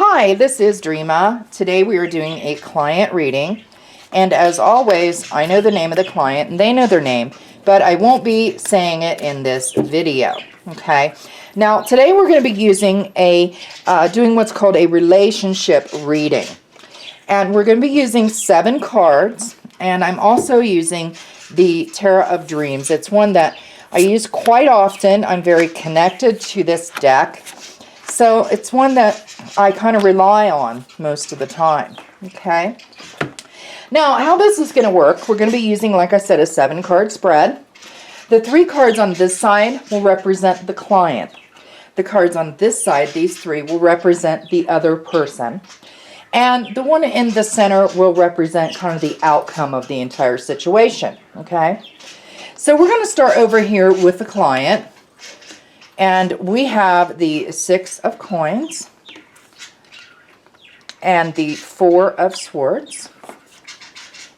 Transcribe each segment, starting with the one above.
Hi, this is Dreama. Today we are doing a client reading, and as always, I know the name of the client and they know their name, but I won't be saying it in this video. Okay. Now today we're going to be using doing what's called a relationship reading, and we're going to be using 7 cards, and I'm also using the Tarot of Dreams. It's one that I use quite often. I'm very connected to this deck. So it's one that I kind of rely on most of the time, okay? Now, how this is going to work, we're going to be using, like I said, a 7-card spread. The 3 cards on this side will represent the client. The cards on this side, these 3, will represent the other person. And the one in the center will represent kind of the outcome of the entire situation, okay? So we're going to start over here with the client. And we have the 6 of coins and the 4 of swords,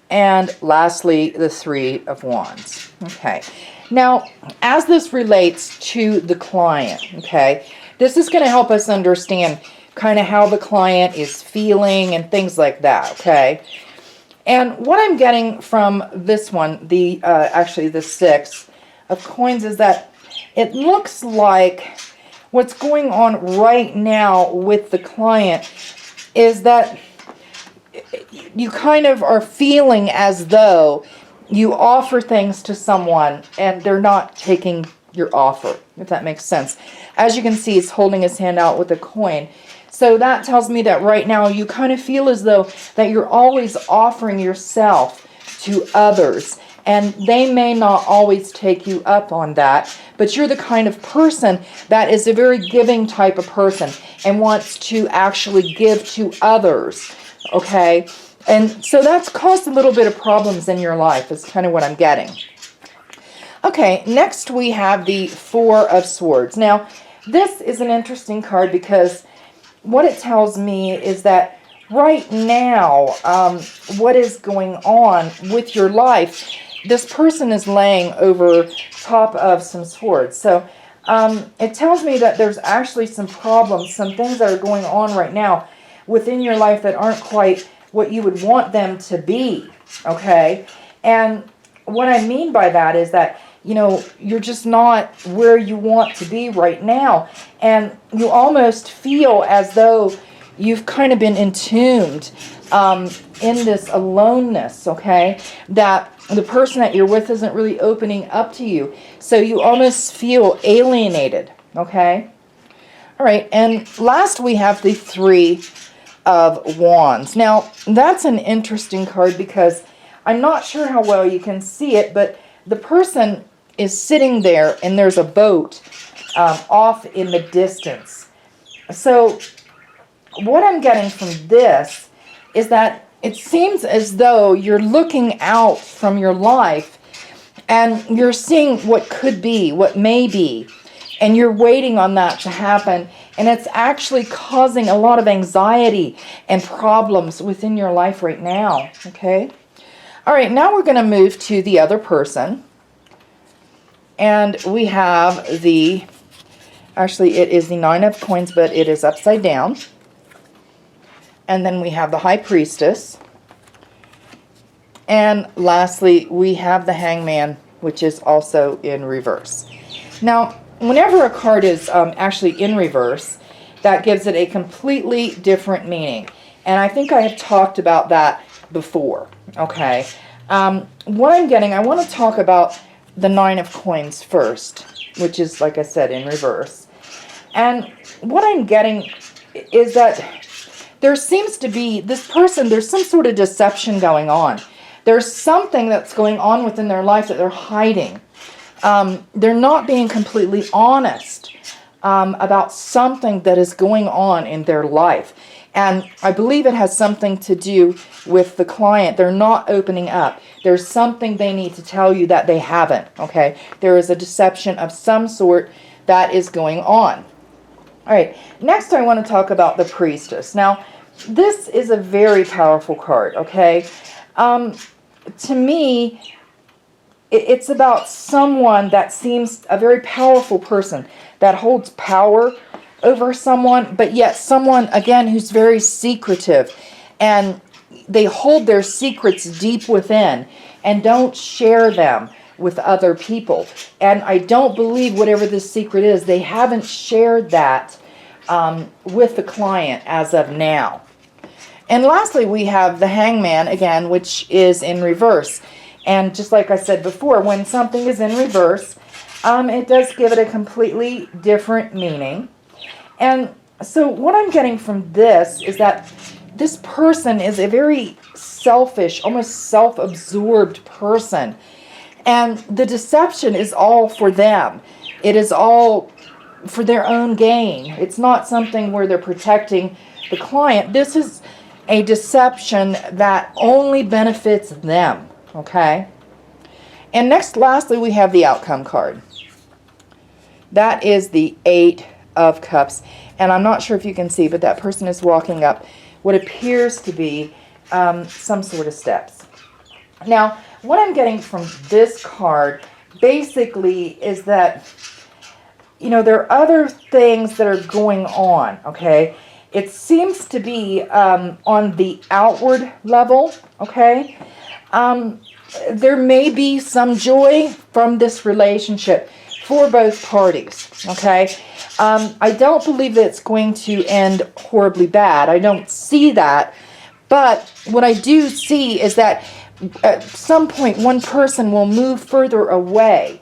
and lastly the 3 of wands. Okay, now as this relates to the client, okay, this is going to help us understand kind of how the client is feeling and things like that. Okay, and what I'm getting from this one, the actually the 6 of coins, is that it looks like what's going on right now with the client is that you kind of are feeling as though you offer things to someone and they're not taking your offer, if that makes sense. As you can see, he's holding his hand out with a coin. So that tells me that right now you kind of feel as though that you're always offering yourself to others. And they may not always take you up on that, but you're the kind of person that is a very giving type of person and wants to actually give to others, okay? And so that's caused a little bit of problems in your life is kind of what I'm getting. Okay, next we have the 4 of swords. Now, this is an interesting card because what it tells me is that right now, what is going on with your life, this person is laying over top of some swords. So it tells me that there's actually some problems, some things that are going on right now within your life that aren't quite what you would want them to be, okay? And what I mean by that is that, you know, you're just not where you want to be right now. And you almost feel as though you've kind of been entombed in this aloneness, okay? That the person that you're with isn't really opening up to you. So you almost feel alienated, okay? All right, and last we have the 3 of wands. Now, that's an interesting card because I'm not sure how well you can see it, but the person is sitting there and there's a boat off in the distance. So what I'm getting from this is that it seems as though you're looking out from your life and you're seeing what could be, what may be, and you're waiting on that to happen, and it's actually causing a lot of anxiety and problems within your life right now, okay? All right, now we're going to move to the other person, and we have actually it is the 9 of coins, but it is upside down. And then we have the High Priestess. And lastly, we have the Hangman, which is also in reverse. Now, whenever a card is actually in reverse, that gives it a completely different meaning. And I think I have talked about that before, okay? What I'm getting, I want to talk about the 9 of coins first, which is, like I said, in reverse. And what I'm getting is that there seems to be, this person, there's some sort of deception going on. There's something that's going on within their life that they're hiding. They're not being completely honest about something that is going on in their life. And I believe it has something to do with the client. They're not opening up. There's something they need to tell you that they haven't, okay? There is a deception of some sort that is going on. All right, next I want to talk about the Priestess. Now, this is a very powerful card, okay? To me, it's about someone that seems a very powerful person that holds power over someone, but yet someone, again, who's very secretive, and they hold their secrets deep within and don't share them with other people. And I don't believe whatever this secret is, they haven't shared that with the client as of now. And lastly, we have the Hangman again, which is in reverse. And just like I said before, when something is in reverse, it does give it a completely different meaning. And so what I'm getting from this is that this person is a very selfish, almost self-absorbed person. And the deception is all for them. It is all for their own gain. It's not something where they're protecting the client. This is a deception that only benefits them, okay? And next, lastly, we have the outcome card. That is the Eight of Cups. And I'm not sure if you can see, but that person is walking up what appears to be some sort of steps. Now, what I'm getting from this card basically is that, you know, there are other things that are going on, okay? It seems to be on the outward level, okay? There may be some joy from this relationship for both parties, okay? I don't believe that it's going to end horribly bad. I don't see that. But what I do see is that at some point one person will move further away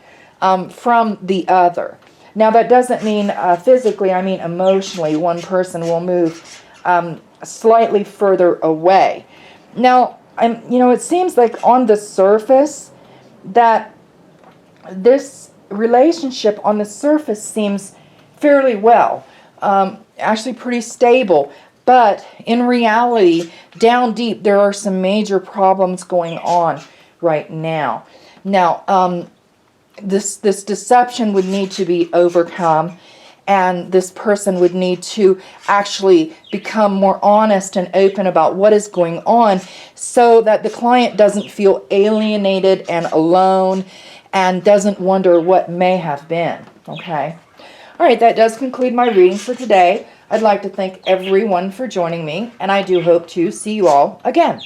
from the other. Now, that doesn't mean physically, I mean emotionally. One person will move slightly further away. Now, you know, it seems like on the surface that this relationship on the surface seems fairly well, actually pretty stable. But in reality, down deep, there are some major problems going on right now. Now, this deception would need to be overcome, and this person would need to actually become more honest and open about what is going on so that the client doesn't feel alienated and alone and doesn't wonder what may have been, okay? All right, that does conclude my reading for today. I'd like to thank everyone for joining me, and I do hope to see you all again.